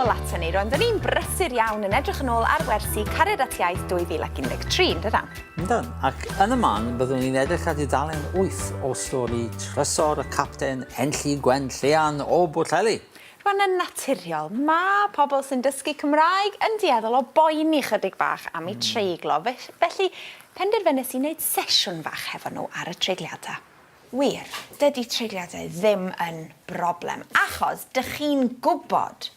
ddod ato ni, rwan, da ni'n brysur iawn yn edrych yn ôl ar Gwersi Cariad at iaith 2013, dydyn? Ydyn, ac yn y man byddwn ni'n edrych ar ddilyn 8 o stori Trysor y Capten Enlli Gwen Llean o Bwllheli. Rwan, yn naturiol, mae pobl sy'n dysgu Cymraeg yn dueddol o boeni chydig bach am eu treiglo, felly penderfynais i wneud sesiwn fach hefo nhw ar y treigliadau. Wir, dydy treigliadau ddim yn broblem, achos dych chi'n gwybod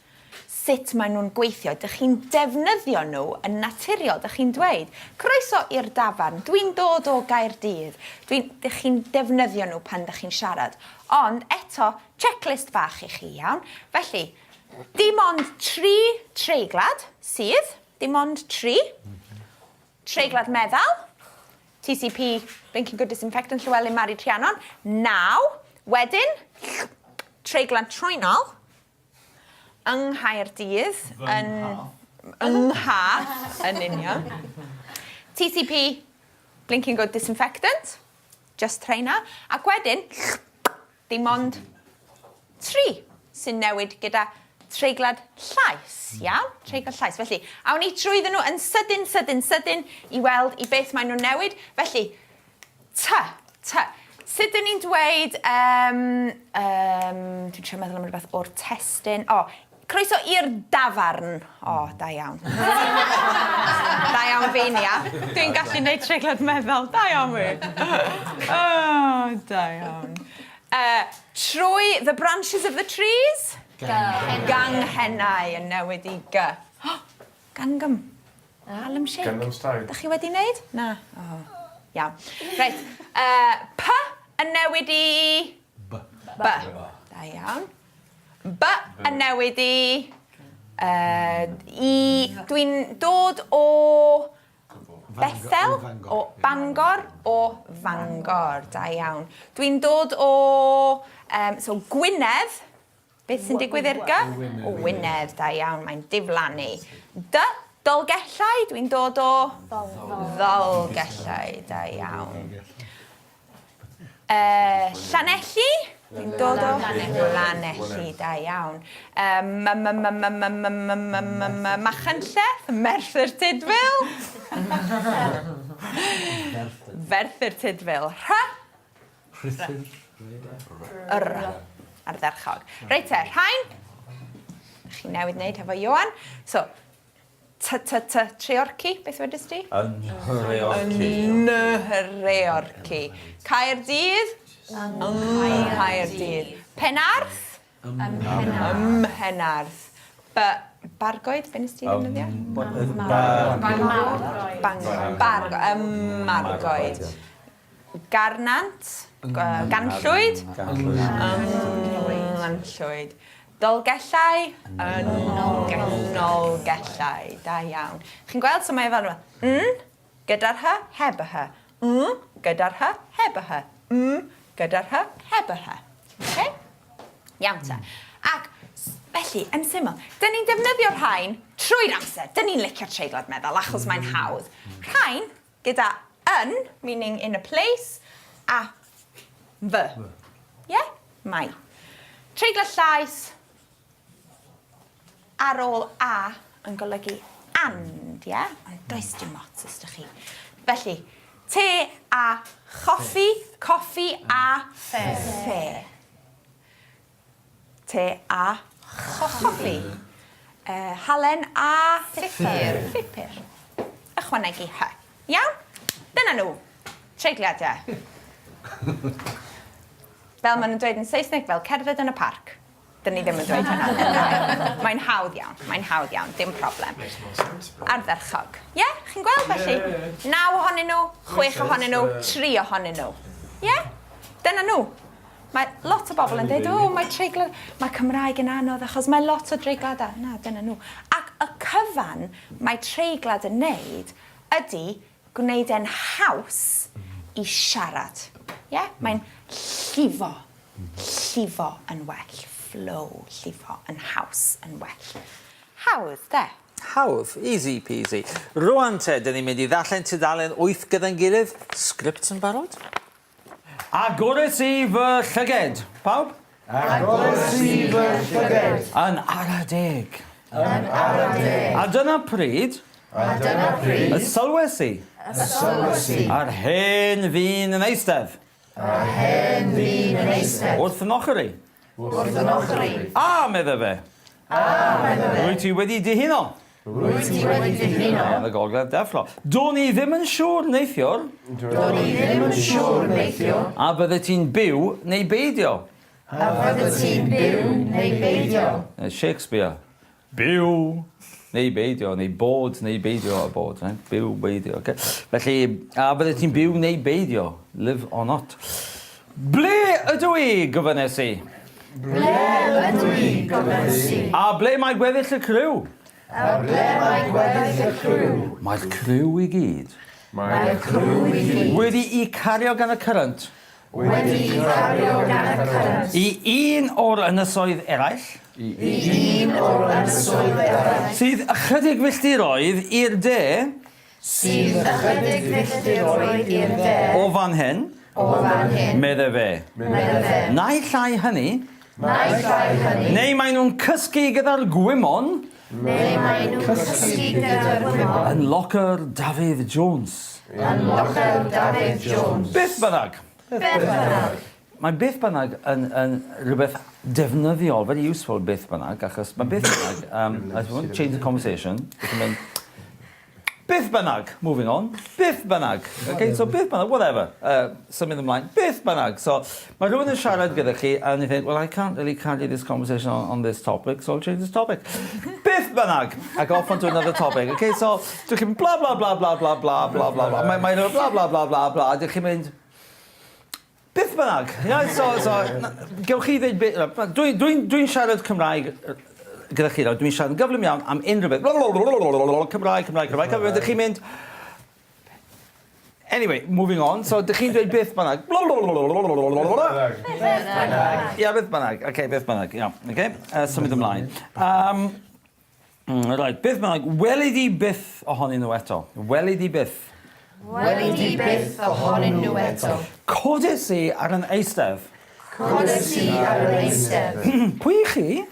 sut maen nhw'n gweithio, dych chi'n defnyddio nhw yn naturiol, dych chi'n dweud, croeso i'r dafarn, dwi'n dod o Gaerdydd, dych chi'n defnyddio nhw pan dych chi'n siarad, ond eto, checklist bach i chi iawn, felly, dim ond 3 treiglad sydd, dim ond 3, treiglad meddal, TCP, Blinking Good Disinfectant, Llywelyn Mari Trianon. 9, wedyn, treiglad troenol, yng Nghaerdydd, yn union. TCP, Blinking Good Disinfectant, just treina. Ac wedyn, dim ond 3 sy'n newid gyda treiglad llais, iawn? Treiglad llais. Felly, awn ni trwydden nhw yn sydyn i weld i beth maen nhw'n newid. Felly, ty. Sut dyn ni'n dweud, dwi'n trio meddwl am rhywbeth o'r testyn. Croeso i'r dafarn. Da iawn. Da iawn fi ni, ia. Dwi'n gallu gwneud treiglad meddwl. Da iawn fi. Da iawn. Trwy the branches of the trees. Ganghennau yn newid i G. Gangam. Hallam shake. Gangnam Style. Dach chi wedi wneud? Na. Iawn. Reit. P yn newid i... B. Da iawn. B yn newid i... Dwi'n dod o... Bethel, o Bangor, o Fangor. Da iawn. Dwi'n dod o... Gwynedd. Beth sy'n digwydd i'r G? O Wynedd, da iawn, mae'n diflannu. D, Dolgellau, dwi'n dod o... Ddolgellau, da iawn. Llanelli, dwi'n dod o... Llanelli, da iawn. Machynlleth, Merthyr Tydfil. Ferthyr Tydfil. R. Ardderchog. Reit rhain. Chi newid wneud hefo Ioan. So, Treorci, beth wedys di? Nhreorci. Caerdydd. Caerdydd. Penarth. Mhenarth. Bargoed, be nes ti ddefnyddio? Margoed. Garnant. Ganllwyd. Ganllwyd. Dolgellau. Nolgellau. Da iawn. Chi'n gweld sut mae fel gyda'r hy, heb y hy. Gyda'r hy, heb y hy. Gyda'r hy, heb y hy. Okay? Iawn ta. Ac felly, yn syml, dyn ni'n defnyddio'r rhain trwy'r amser. Dyn ni'n licio'r treiglad meddwl, achos mae'n hawdd. Rhain gyda yn, meaning in a place, a fy. Ie? Mai. Treiglad llais ar ôl a yn golygu and, ie? Ond does dim ots ysdych chi. Felly, te a choffi, coffi a ffe. Te a choffi. Halen a ffipur. Ffipur. Ychwanegu hy. Iawn? Dyna nhw. Treigliadau. Fel maen nhw'n dweud yn Saesneg, fel cerdded yn y parc. Dyn ni ddim yn dweud hynna. Mae'n hawdd iawn, dim problem. Ardderchog. Ie? Chi'n gweld felly? 9 ohonyn nhw, 6 ohonyn nhw, 3 ohonyn nhw. Ie? Dyna nhw. Mae lot o bobl yn dweud, mae Cymraeg yn anodd achos mae lot o dreigladau. Na, dyna nhw. Ac y cyfan mae treiglad yn neud ydy gwneud e'n haws i siarad. Ie? Mae'n llifo yn well. Flow, llifo yn haws yn well. Hawdd, de? Hawdd, easy peasy. Rwan te, dyn ni'n mynd i ddallen tudalen 8 gyda'n gilydd. Sgript yn barod? Agores i fy llyged. Pawb? Agores i fy llyged. Yn ara deg. A dyna pryd y sylwesi a'r hen ddyn yn eistedd wrth yn ochri. A, medda fe. Rwy ti wedi dihuno. Yn y gogledd deffro. Do'n i ddim yn siŵr neithiwr. A bydde ti'n byw neu beidio. Shakespeare. Byw neu beidio, neu bod neu beidio a bod. Right? Byw, beidio. Okay. Felly, a bydde ti'n byw neu beidio. Live or not. Ble ydw i, gyfynnes i? A ble mae gweddill y criw? Mae'r criw i gyd. Wedi i cario gan y cyrynt. I un o'r ynysoedd eraill. Sydd ychydig filltiroedd i'r de. O fan hyn. Medde fe. Neu llai hynny. Neu maen nhw'n cysgu gyda'r gwymon. Yn locker Dafydd Jones. Beth bynnag. Mae beth bynnag yn rhywbeth defnyddiol, very useful beth bynnag, achos mae beth bynnag, I won't change the conversation, beth bynnag, moving on, beth bynnag, okay, so beth bynnag, whatever, symud ymlaen, beth bynnag, so mae rhywun yn siarad gyda chi, and you think, well, I can't really carry this conversation on this topic, so I'll change this topic. Beth bynnag, I go off onto another topic, okay, so, dwi'n chi'n bla bla bla bla bla bla bla bla bla, mae'n bla bla bla bla bla, dwi'n chi'n mynd, beth bynnag, yeah, so, gewch chi ddweud beth, dwi'n siarad Cymraeg gyda chi, dwi'n siarad yn gyflym iawn am unrhyw beth, Cymraeg, ydych chi'n mynd, anyway, moving on, so ydych chi'n dweud beth bynnag, ia, beth bynnag, okay, beth bynnag, ia, okay, symud ymlaen. Right, beth bynnag, welid i byth ohonyn nhw eto, welid i byth. Codes i ar yn eistedd. Pwy i chi?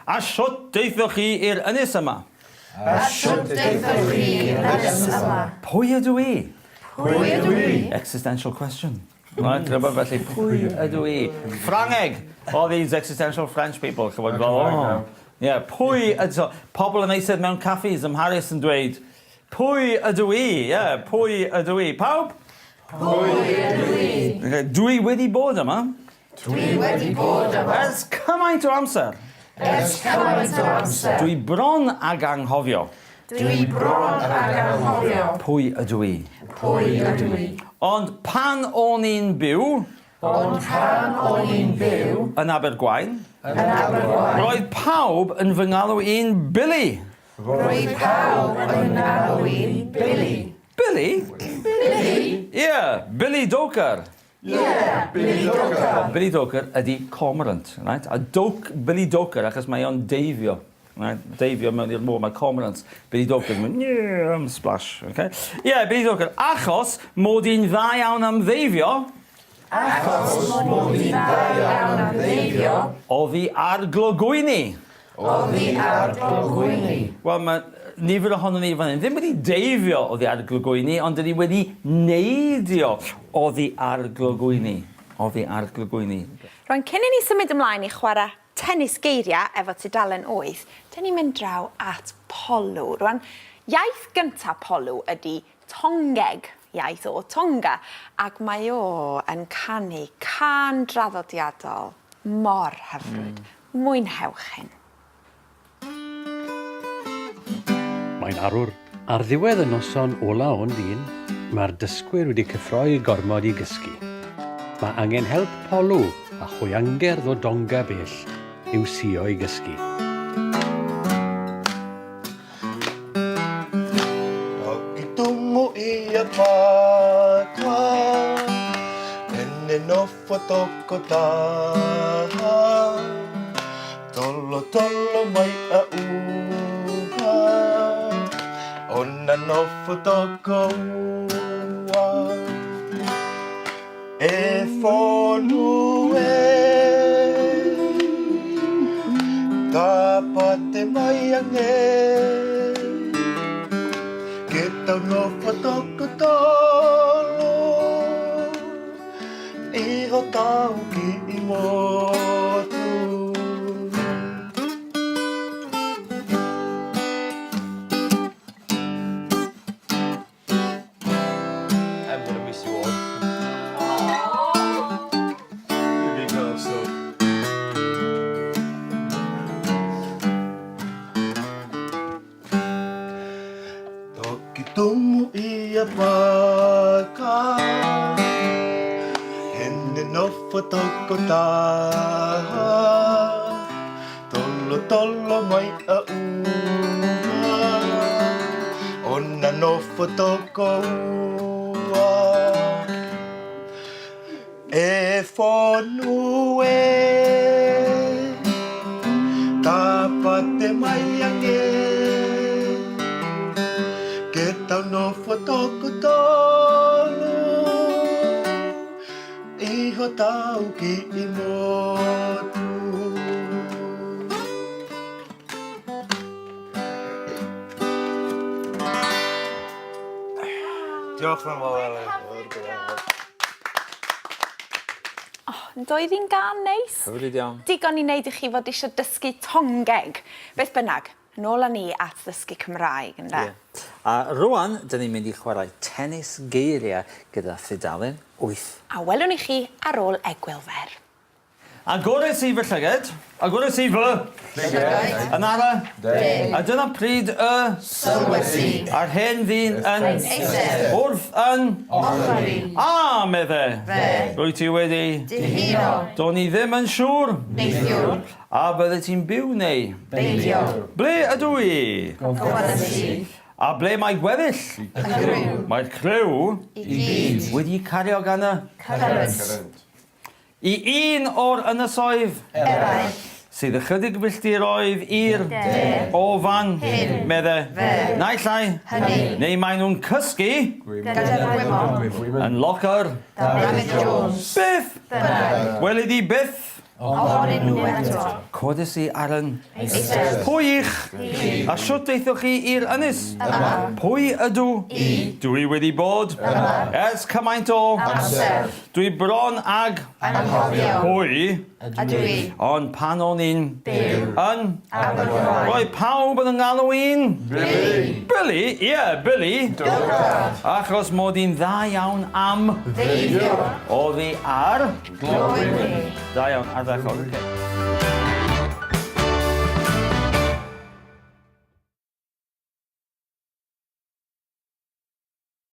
A siwt deithoch chi i'r ynys yma? Pwy ydw i? Existential question. Right, felly, pwy ydw i? Ffrangeg. All these existential French people. Yeah, pwy ydw i? Pobl yn eistedd mewn caffis ym Mharis yn dweud, pwy ydw i? Yeah, pwy ydw i? Pawb? Pwy ydw i? Dwi wedi bod yma. Ers cymaint o amser. Dwi bron ag anghofio. Pwy ydw i? Ond pan o'n i'n byw yn Abergwaun, roedd pawb yn fy ngalw i'n Billy. Billy? Yeah, Billy Doker. Billy Doker ydi cormorant, right? A Billy Doker, achos mae o'n deifio. Right? Deifio mewn i'r môr, mae cormorants. Billy Doker, splash, okay? Yeah, Billy Doker. Achos mod i'n dda iawn am ddeifio. Oddi ar glogwyni. Wel, mae nifer ohono ni fan hyn ddim wedi deifio oddi ar glogwyni, ond ydi wedi neidio oddi ar glogwyni. Rwan, cyn i ni symud ymlaen i chwarae tennis geiriau efo tudalen 8, dyn ni'n mynd draw at Polw. Rwan, iaith gyntaf Polw ydi Tongeg, iaith o Tonga, ac mae o yn canu can draddodiadol mor hyfryd. Mwynhewch hyn. Mae'n arwr. Ar ddiwedd y noson ola o'n dyn, mae'r dysgwyr wedi cyffroi gormod i gysgu. Mae angen help Polw a chwiangerdd o donga bell i'w sio i gysgu. I tungo i a pātua, ene nofo toko taha, tolo mai a uha, ona nofo toko ua, e whonu e, ta angen Get down off a tokotolo Iho tau ki I motu I'm gonna miss you all. You big girl stuff. Tumu ia paka Hende no fotoko taha Tolo tolo mai a ua Ona no fotoko ua E whonu e Tāpate mai ange Get down no fotokotolo Iho tau ki I motu Diolch yn fawr. Doedd hi'n gan neis. Hyfryd iawn. Digon I wneud I chi fod eisiau dysgu tongeg. Beth bynnag, nôl â ni at ddysgu Cymraeg, ynda? A rwan, dyn ni'n mynd I chwarae tennis geiriau gyda thudalen 8. A welwn I chi ar ôl egwylfer. Agores I fy llyged, agores I fy llyged, yn ara, a dyna pryd Sylwersi. a'r hen ddyn yn Eistedd. wrth yn Ochori. a medde. Fe. Rwy ti wedi, Dihuno. do'n I ddim yn siŵr, Neithiwr. a bydde ti'n byw neu. Beidio. Ble ydw I? Gwersi. A ble mae gweddill? Y grw. Mae'r crew I gyd. wedi cario gan y Cyrryd. I un o'r ynysoedd Eraill. sydd ychydig filltiroedd i'r ofan medde naill ai Hynny. neu maen nhw'n cysgu Gyda'r gwymon. yn locker David Jones. byth Bynnag. welid I byth Ohonyn nhw eto. codes I ar yn Eistedd. pwy i'ch a siwt eithwch chi i'r ynys pwy ydw dwi wedi bod ers cymaint o Amser. dwi bron ag Anghofio. pwy Ydw I. ond pan o'n i'n Byw. yn Abergwaun. Roedd pawb yn galw un Billy. Billy, ie, Billy Dylgad. achos mod i'n dda iawn am Ddeifio. Oedd I ar Glywyn. Da iawn, ardderchog.